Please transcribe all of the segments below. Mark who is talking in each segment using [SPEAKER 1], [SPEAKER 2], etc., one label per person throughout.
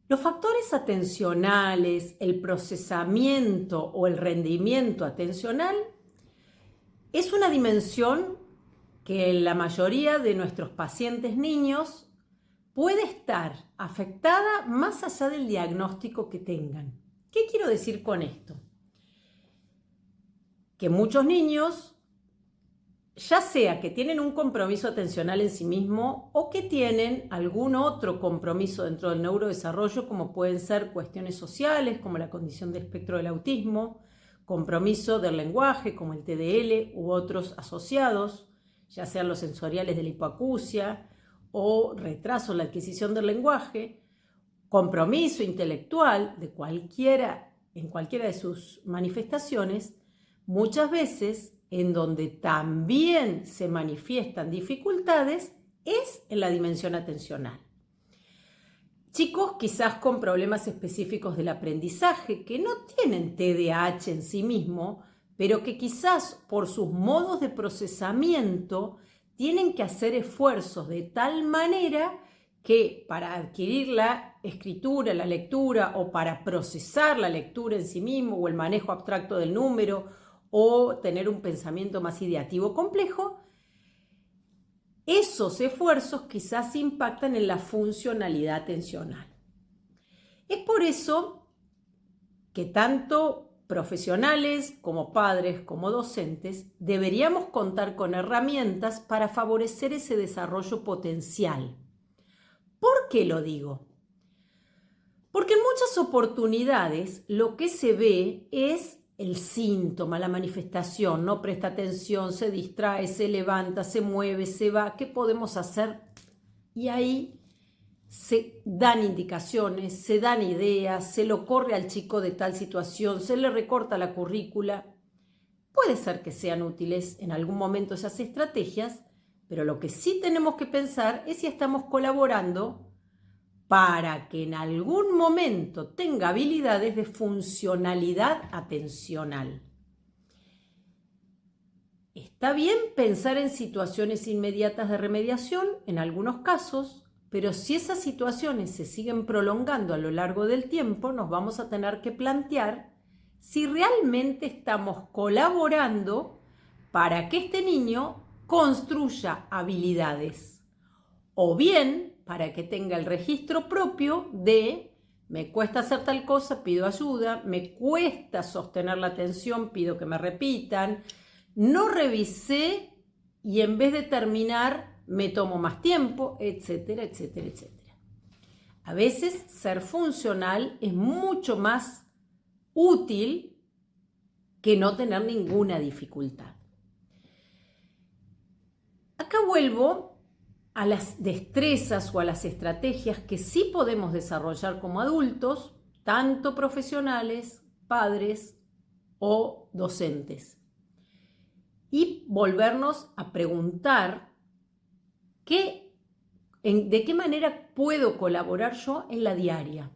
[SPEAKER 1] Los factores atencionales, el procesamiento o el rendimiento atencional es una dimensión que en la mayoría de nuestros pacientes niños puede estar afectada más allá del diagnóstico que tengan. ¿Qué quiero decir con esto? Que muchos niños, ya sea que tienen un compromiso atencional en sí mismo o que tienen algún otro compromiso dentro del neurodesarrollo, como pueden ser cuestiones sociales, como la condición de espectro del autismo, compromiso del lenguaje, como el TDL u otros asociados, ya sean los sensoriales de la hipoacusia o retraso en la adquisición del lenguaje, compromiso intelectual de en cualquiera de sus manifestaciones, muchas veces en donde también se manifiestan dificultades es en la dimensión atencional. Chicos quizás con problemas específicos del aprendizaje que no tienen TDAH en sí mismo, pero que quizás por sus modos de procesamiento tienen que hacer esfuerzos de tal manera que para adquirir la escritura, la lectura o para procesar la lectura en sí mismo o el manejo abstracto del número o tener un pensamiento más ideativo complejo, esos esfuerzos quizás impactan en la funcionalidad atencional. Es por eso que tanto profesionales como padres como docentes deberíamos contar con herramientas para favorecer ese desarrollo potencial. ¿Por qué lo digo? Porque en muchas oportunidades lo que se ve es el síntoma, la manifestación, no presta atención, se distrae, se levanta, se mueve, se va. ¿Qué podemos hacer? Y ahí se dan indicaciones, se dan ideas, se lo corre al chico de tal situación, se le recorta la currícula. Puede ser que sean útiles en algún momento esas estrategias, pero lo que sí tenemos que pensar es si estamos colaborando para que en algún momento tenga habilidades de funcionalidad atencional. Está bien pensar en situaciones inmediatas de remediación en algunos casos, pero si esas situaciones se siguen prolongando a lo largo del tiempo, nos vamos a tener que plantear si realmente estamos colaborando para que este niño construya habilidades, o bien para que tenga el registro propio de me cuesta hacer tal cosa, pido ayuda, me cuesta sostener la atención, pido que me repitan, no revisé y en vez de terminar me tomo más tiempo, etcétera, etcétera, etcétera. A veces ser funcional es mucho más útil que no tener ninguna dificultad. Acá vuelvo a las destrezas o a las estrategias que sí podemos desarrollar como adultos, tanto profesionales, padres o docentes. Y volvernos a preguntar de qué manera puedo colaborar yo en la diaria.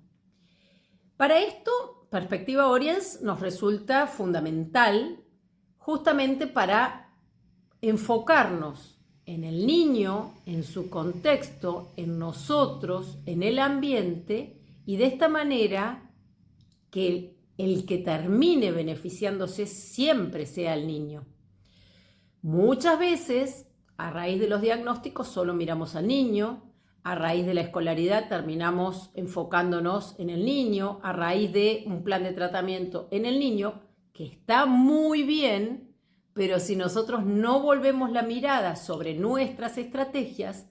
[SPEAKER 1] Para esto, Perspectiva Oriens nos resulta fundamental justamente para enfocarnos en el niño, en su contexto, en nosotros, en el ambiente, y de esta manera que el que termine beneficiándose siempre sea el niño. Muchas veces, a raíz de los diagnósticos, solo miramos al niño, a raíz de la escolaridad terminamos enfocándonos en el niño, a raíz de un plan de tratamiento en el niño, que está muy bien, pero si nosotros no volvemos la mirada sobre nuestras estrategias,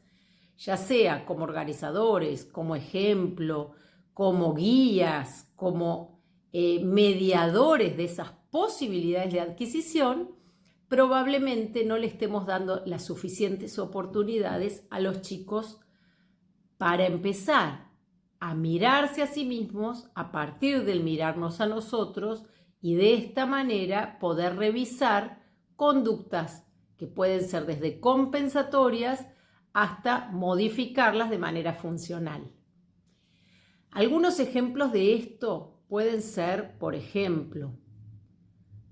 [SPEAKER 1] ya sea como organizadores, como ejemplo, como guías, como mediadores de esas posibilidades de adquisición, probablemente no le estemos dando las suficientes oportunidades a los chicos para empezar a mirarse a sí mismos a partir del mirarnos a nosotros y de esta manera poder revisar conductas que pueden ser desde compensatorias hasta modificarlas de manera funcional. Algunos ejemplos de esto pueden ser, por ejemplo,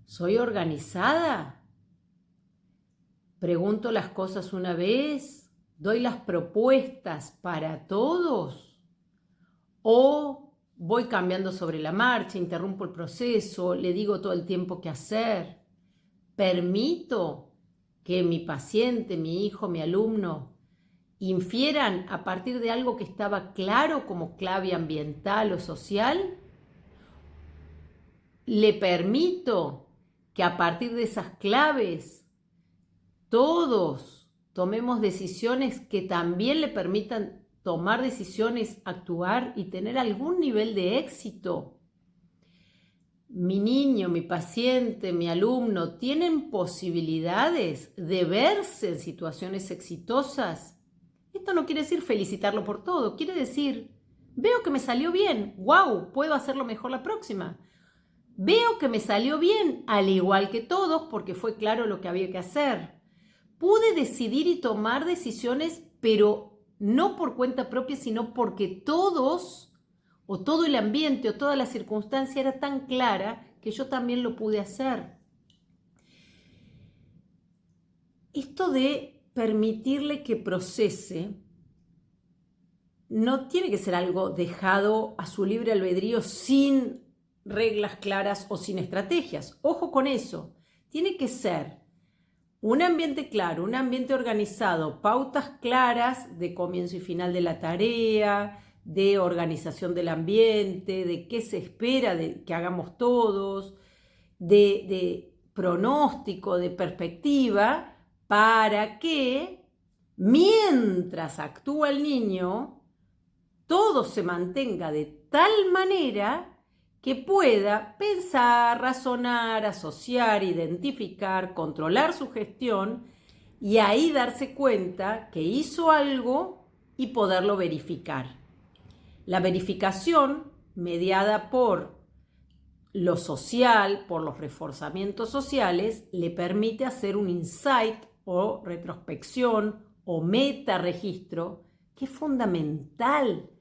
[SPEAKER 1] ¿soy organizada? ¿Pregunto las cosas una vez? ¿Doy las propuestas para todos? o voy cambiando sobre la marcha, interrumpo el proceso, le digo todo el tiempo qué hacer, permito que mi paciente, mi hijo, mi alumno infieran a partir de algo que estaba claro como clave ambiental o social, le permito que a partir de esas claves todos tomemos decisiones que también le permitan tomar decisiones, actuar y tener algún nivel de éxito. Mi niño, mi paciente, mi alumno, ¿tienen posibilidades de verse en situaciones exitosas? Esto no quiere decir felicitarlo por todo, quiere decir, veo que me salió bien, wow, puedo hacerlo mejor la próxima. Veo que me salió bien, al igual que todos, porque fue claro lo que había que hacer. Pude decidir y tomar decisiones, pero no por cuenta propia, sino porque todos, o todo el ambiente, o toda la circunstancia era tan clara que yo también lo pude hacer. Esto de permitirle que procese no tiene que ser algo dejado a su libre albedrío sin reglas claras o sin estrategias. Ojo con eso. Tiene que ser un ambiente claro, un ambiente organizado, pautas claras de comienzo y final de la tarea, de organización del ambiente, de qué se espera de que hagamos todos, de pronóstico, de perspectiva, para que mientras actúa el niño, todo se mantenga de tal manera que pueda pensar, razonar, asociar, identificar, controlar su gestión y ahí darse cuenta que hizo algo y poderlo verificar. La verificación, mediada por lo social, por los reforzamientos sociales, le permite hacer un insight o retrospección o meta-registro que es fundamental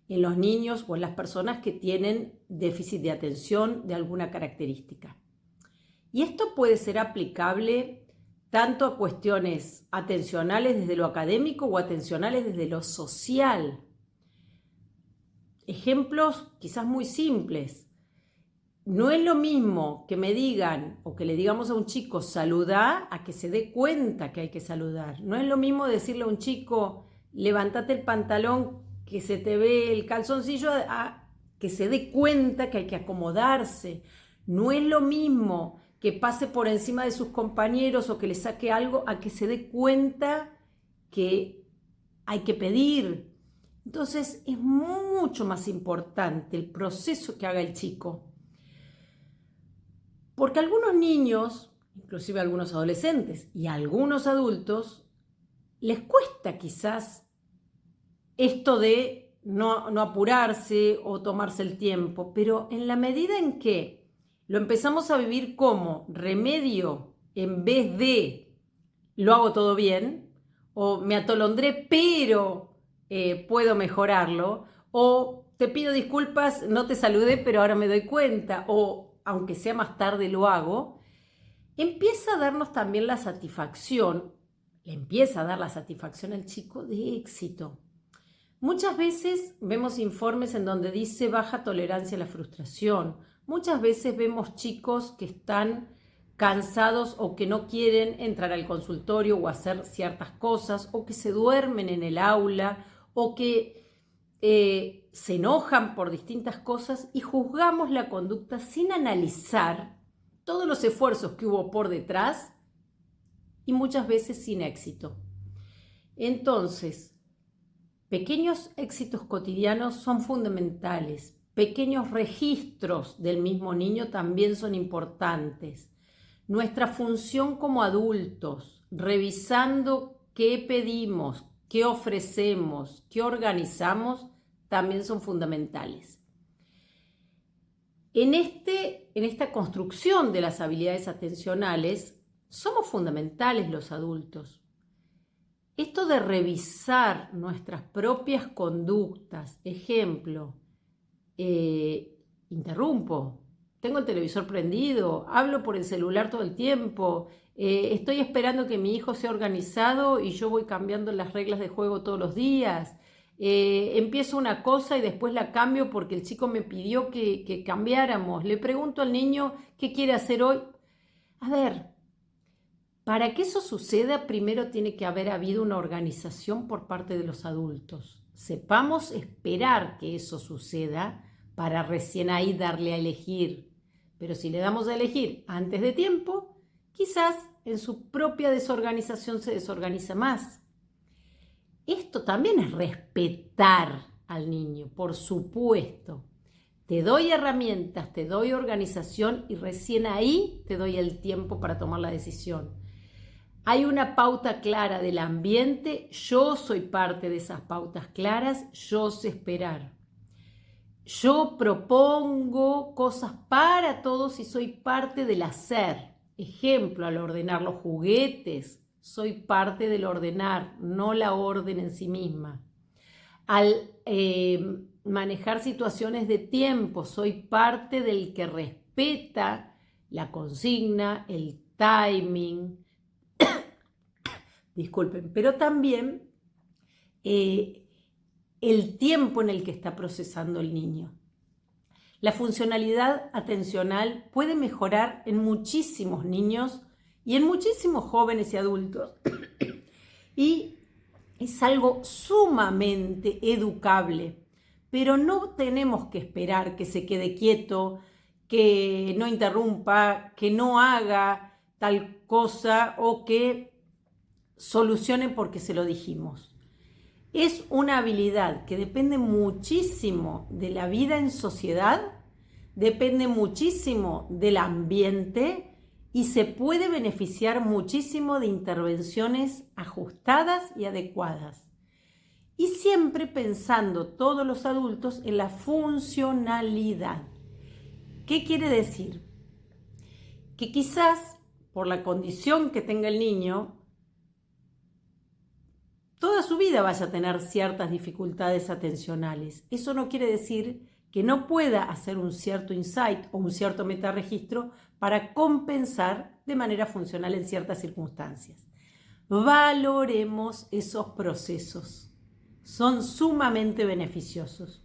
[SPEAKER 1] en los niños o en las personas que tienen déficit de atención de alguna característica. Y esto puede ser aplicable tanto a cuestiones atencionales desde lo académico o atencionales desde lo social. Ejemplos quizás muy simples. No es lo mismo que me digan o que le digamos a un chico saludá a que se dé cuenta que hay que saludar. No es lo mismo decirle a un chico levántate el pantalón que se te ve el calzoncillo a que se dé cuenta que hay que acomodarse. No es lo mismo que pase por encima de sus compañeros o que le saque algo a que se dé cuenta que hay que pedir. Entonces es mucho más importante el proceso que haga el chico. Porque algunos niños, inclusive algunos adolescentes y algunos adultos, les cuesta quizás esto de no apurarse o tomarse el tiempo, pero en la medida en que lo empezamos a vivir como remedio en vez de lo hago todo bien, o me atolondré pero puedo mejorarlo, o te pido disculpas, no te saludé pero ahora me doy cuenta, o aunque sea más tarde lo hago, empieza a darnos también la satisfacción, le empieza a dar la satisfacción al chico de éxito. Muchas veces vemos informes en donde dice baja tolerancia a la frustración. Muchas veces vemos chicos que están cansados o que no quieren entrar al consultorio o hacer ciertas cosas, o que se duermen en el aula, o que se enojan por distintas cosas y juzgamos la conducta sin analizar todos los esfuerzos que hubo por detrás y muchas veces sin éxito. Entonces, pequeños éxitos cotidianos son fundamentales. Pequeños registros del mismo niño también son importantes. Nuestra función como adultos, revisando qué pedimos, qué ofrecemos, qué organizamos, también son fundamentales. En esta construcción de las habilidades atencionales, somos fundamentales los adultos. Esto de revisar nuestras propias conductas, ejemplo, interrumpo, tengo el televisor prendido, hablo por el celular todo el tiempo, estoy esperando que mi hijo sea organizado y yo voy cambiando las reglas de juego todos los días, empiezo una cosa y después la cambio porque el chico me pidió que cambiáramos. Le pregunto al niño qué quiere hacer hoy. A ver, para que eso suceda, primero tiene que haber habido una organización por parte de los adultos. Sepamos esperar que eso suceda para recién ahí darle a elegir. Pero si le damos a elegir antes de tiempo, quizás en su propia desorganización se desorganiza más. Esto también es respetar al niño, por supuesto. Te doy herramientas, te doy organización y recién ahí te doy el tiempo para tomar la decisión. Hay una pauta clara del ambiente, yo soy parte de esas pautas claras, yo sé esperar. Yo propongo cosas para todos y soy parte del hacer. Ejemplo, al ordenar los juguetes, soy parte del ordenar, no la orden en sí misma. Al manejar situaciones de tiempo, soy parte del que respeta la consigna, el timing, disculpen, pero también el tiempo en el que está procesando el niño. La funcionalidad atencional puede mejorar en muchísimos niños y en muchísimos jóvenes y adultos. Y es algo sumamente educable, pero no tenemos que esperar que se quede quieto, que no interrumpa, que no haga tal cosa o que solucione porque se lo dijimos. Es una habilidad que depende muchísimo de la vida en sociedad, depende muchísimo del ambiente y se puede beneficiar muchísimo de intervenciones ajustadas y adecuadas. Y siempre pensando todos los adultos en la funcionalidad. ¿Qué quiere decir? Que quizás por la condición que tenga el niño, toda su vida vaya a tener ciertas dificultades atencionales. Eso no quiere decir que no pueda hacer un cierto insight o un cierto metaregistro para compensar de manera funcional en ciertas circunstancias. Valoremos esos procesos. Son sumamente beneficiosos.